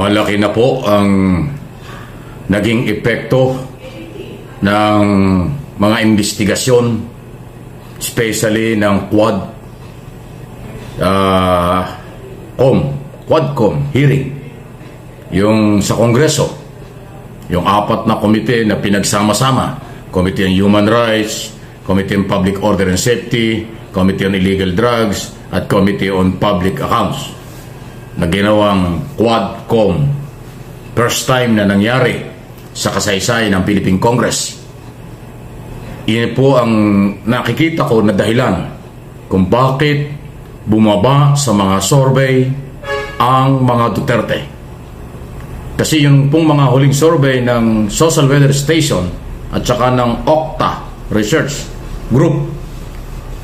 Malaki na po ang naging epekto ng mga investigasyon, especially ng Quadcom hearing, yung sa Kongreso, yung 4 na komite na pinagsama-sama, Committee on Human Rights, Committee on Public Order and Safety, Committee on Illegal Drugs, at Committee on Public Accounts, na ginawang Quadcom. First time na nangyari sa kasaysayan ng Philippine Congress. Iyan po ang nakikita ko na dahilan kung bakit bumaba sa mga survey ang mga Duterte. Kasi yung pong mga huling survey ng Social Weather Station at saka ng Okta Research Group,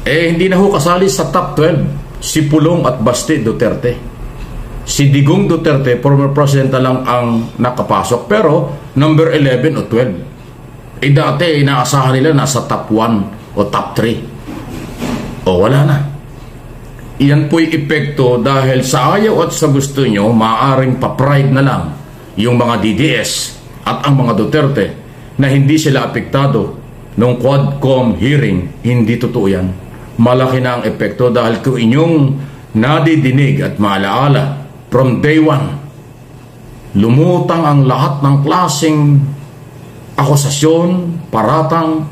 hindi na ho kasali sa top 12 si Pulong at Baste Duterte. Si Digong Duterte, former president lang ang nakapasok, pero number 11 o 12. Dati inaasahan nila nasa top 1 o top 3. O wala na. Iyan po'y epekto dahil sa ayaw at sa gusto nyo, maaaring pa-pride na lang yung mga DDS at ang mga Duterte na hindi sila apektado nung Quadcom hearing. Hindi totoo yan. Malaki na ang epekto dahil kung inyong nadidinig at maalaala, from day 1, lumutang ang lahat ng klaseng akusasyon, paratang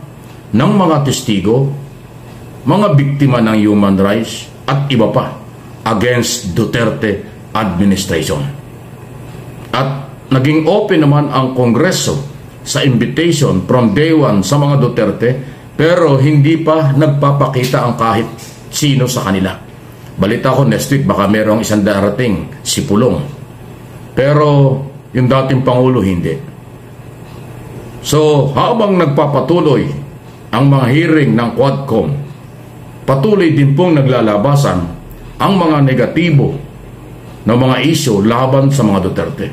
ng mga testigo, mga biktima ng human rights at iba pa against Duterte administration. At naging open naman ang Kongreso sa invitation from day 1 sa mga Duterte, pero hindi pa nagpapakita ang kahit sino sa kanila. Balita ko next week baka merong isang darating, si Pulong. Pero yung dating Pangulo hindi. So habang nagpapatuloy ang mga hearing ng Quadcom, patuloy din pong naglalabasan ang mga negatibo na mga isyu laban sa mga Duterte.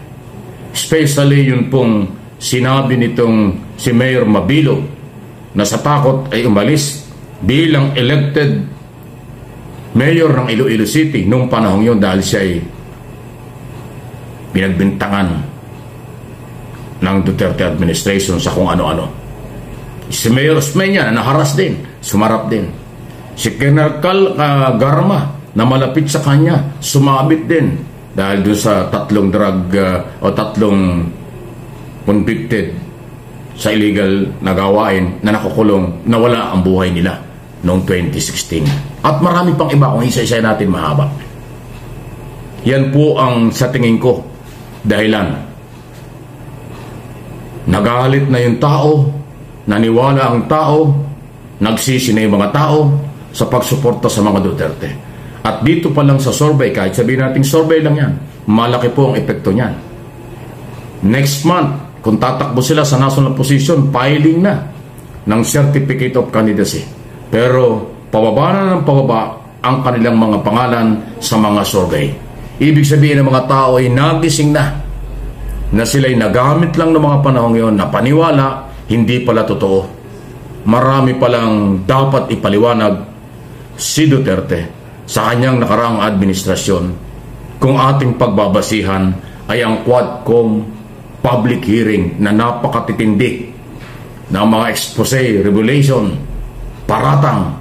Especially yun pong sinabi nitong si Mayor Mabilo na sa takot ay umalis bilang elected mayor ng Iloilo City nung panahon yun dahil siya ay pinagbintangan ng Duterte administration sa kung ano-ano. Si Mayor Osmeña na naharas din, sumarap din. Si Colonel Garma na malapit sa kanya, sumabit din dahil doon sa tatlong convicted sa illegal na gawain na nakukulong, nawala ang buhay nila noong 2016. At marami pang iba kung isa-isa natin mahaba. Yan po ang sa tingin ko dahilan. Nagalit na yung tao, naniwala ang tao, nagsisi na yung mga tao sa pagsuporta sa mga Duterte. At dito pa lang sa survey, kahit sabihin natin survey lang yan, malaki po ang epekto niyan. Next month, kung tatakbo sila sa national position, filing na ng Certificate of Candidacy. Pero pababa na ng pababa ang kanilang mga pangalan sa mga survey. Ibig sabihin ng mga tao ay nagising na sila'y nagamit lang ng mga panahon ngayon na paniwala, hindi pala totoo. Marami palang dapat ipaliwanag si Duterte sa kanyang nakaraang administrasyon kung ating pagbabasihan ay ang Quadcom public hearing na napakatitindi ng mga expose, revelation, paratang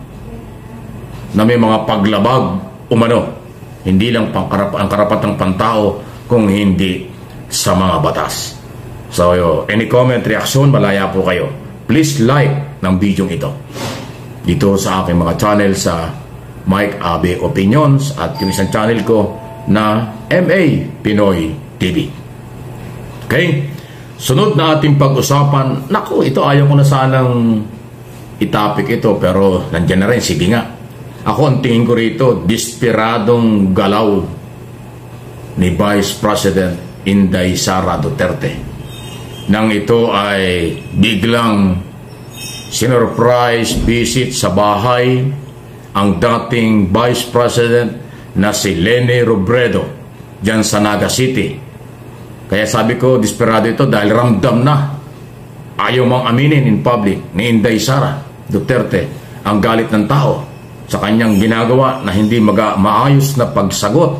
na may mga paglabag umano, hindi lang ang karapatang pantao kung hindi sa mga batas. So any comment, reaksyon, malaya po kayo. Please like ng video ito dito sa aking mga channel sa Mike Abe Opinions at yung isang channel ko na MA Pinoy TV. Okay? Sunod na ating pag-usapan. Naku, ito ayaw ko na sanang itapik ito pero nandiyan na rin, sige nga. Ako ang tingin ko rito, desperadong galaw ni Vice President Inday Sara Duterte. Nang ito ay biglang sinurprise visit sa bahay ang dating Vice President na si Leni Robredo dyan sa Naga City. Kaya sabi ko, desperado ito dahil ramdam na. Ayaw mang aminin in public ni Inday Sara Duterte ang galit ng tao sa kanyang ginagawa na hindi maayos na pagsagot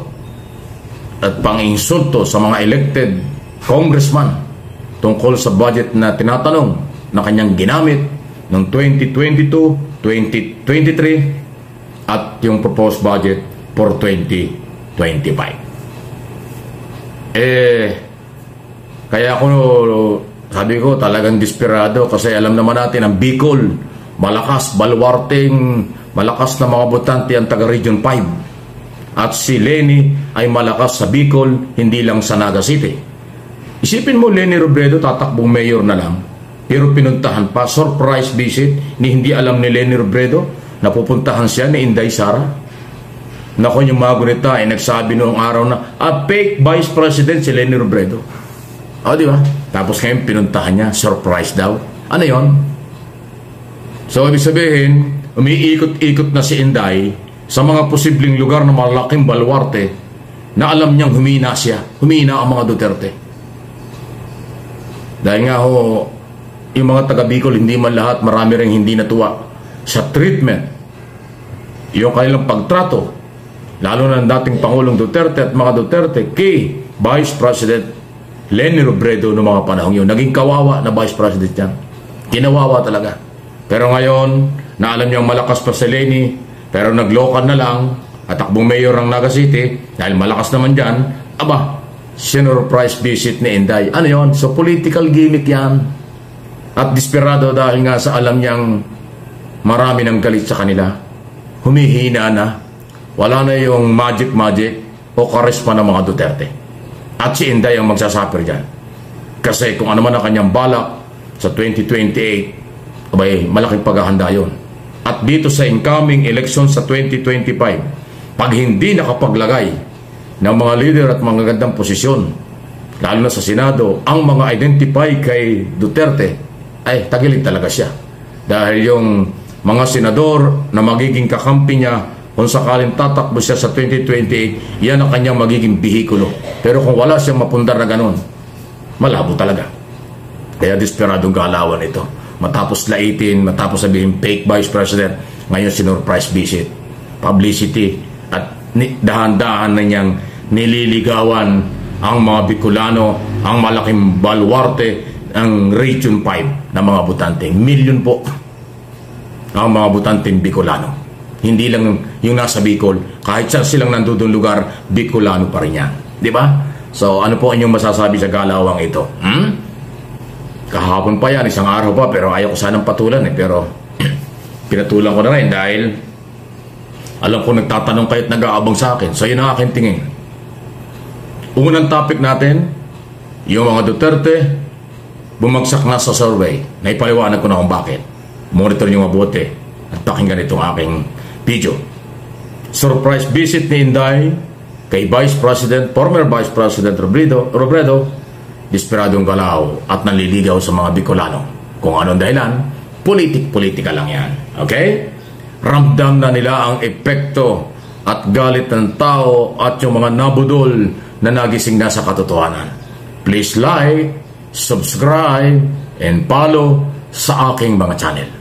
at pang-insulto sa mga elected congressman tungkol sa budget na tinatanong na kanyang ginamit ng 2022, 2023 at yung proposed budget for 2025. Kaya ako sabi ko talagang desperado kasi alam naman natin ang Bicol, malakas, baluarteng, malakas na mga botante ang taga Region 5. At si Leni ay malakas sa Bicol, hindi lang sa Naga City. Isipin mo, Leni Robredo tatakbong mayor na lang, pero pinuntahan pa, surprise visit, ni hindi alam ni Leni Robredo na pupuntahan siya ni Inday Sara. Naku, yung mga gunita ay nagsabi noong araw na fake vice president si Leni Robredo. O, di ba? Tapos ngayon pinuntahan niya, surprise daw. Ano yon? So, ibig sabihin, umiikot-ikot na si Inday sa mga posibleng lugar na malaking baluarte na alam niyang humina siya. Humina ang mga Duterte. Dahil nga ho, yung mga taga Bicol, hindi man lahat, marami rin hindi natuwa sa treatment. Yung kanilang pagtrato, lalo na dating Pangulong Duterte at mga Duterte kay Vice President Leni Robredo noong mga panahon yun. Naging kawawa na Vice President yan. Kinawawa talaga. Pero ngayon, na alam niyang malakas pa si Leni, pero nag-local na lang at takbong mayor ng Naga City dahil malakas naman dyan, aba, surprise visit ni Inday. Ano yon? So political gimmick yan. At desperado dahil nga sa alam niyang marami ng galit sa kanila. Humihina na. Wala na yung magic o karisma ng mga Duterte. At si Inday ang magsasuffer dyan. Kasi kung ano man ang kanyang balak sa 2028, abay, malaking paghahanda yun. At dito sa incoming election sa 2025, pag hindi nakapaglagay ng mga leader at mga gandang posisyon, lalo na sa Senado, ang mga identify kay Duterte, ay tagilid talaga siya. Dahil yung mga senador na magiging kakampi niya, kung sakaling tatakbo siya sa 2028, yan ang kanyang magiging bihikulo. Pero kung wala siyang mapundar na ganun, malabo talaga. Kaya desperadong galawan ito. Matapos laitin, matapos sabihin fake vice president, ngayon sinurprise visit, publicity, at dahan-dahan na niyang nililigawan ang mga Bicolano, ang malaking baluarte, ang Region 5 na mga butante. Milyon po ang mga butanteng Bicolano. Hindi lang yung nasa Bicol, kahit saan silang nandudong lugar, Bicolano pa rin yan. Di ba? So ano po inyong masasabi sa galawang ito? Kahapon pa yan, isang araw pa, pero ayaw ko sanang patulan pero pinatulan ko na rin dahil alam ko nagtatanong kayo at nag-aabang sa akin. So yun ang aking tingin. Unang topic natin, yung mga Duterte bumagsak na sa survey. Naipaliwanag ko na kung bakit. Monitor nyo mabuti at pakinggan itong aking video. Surprise visit ni Inday kay former Vice President Robredo, desperadong galaw at nanliligaw sa mga Bicolano. Kung anong dahilan, politika lang yan. Okay? Ramdam na nila ang epekto at galit ng tao at yung mga nabudol na nagising na sa katotohanan. Please like, subscribe, and follow sa aking mga channel.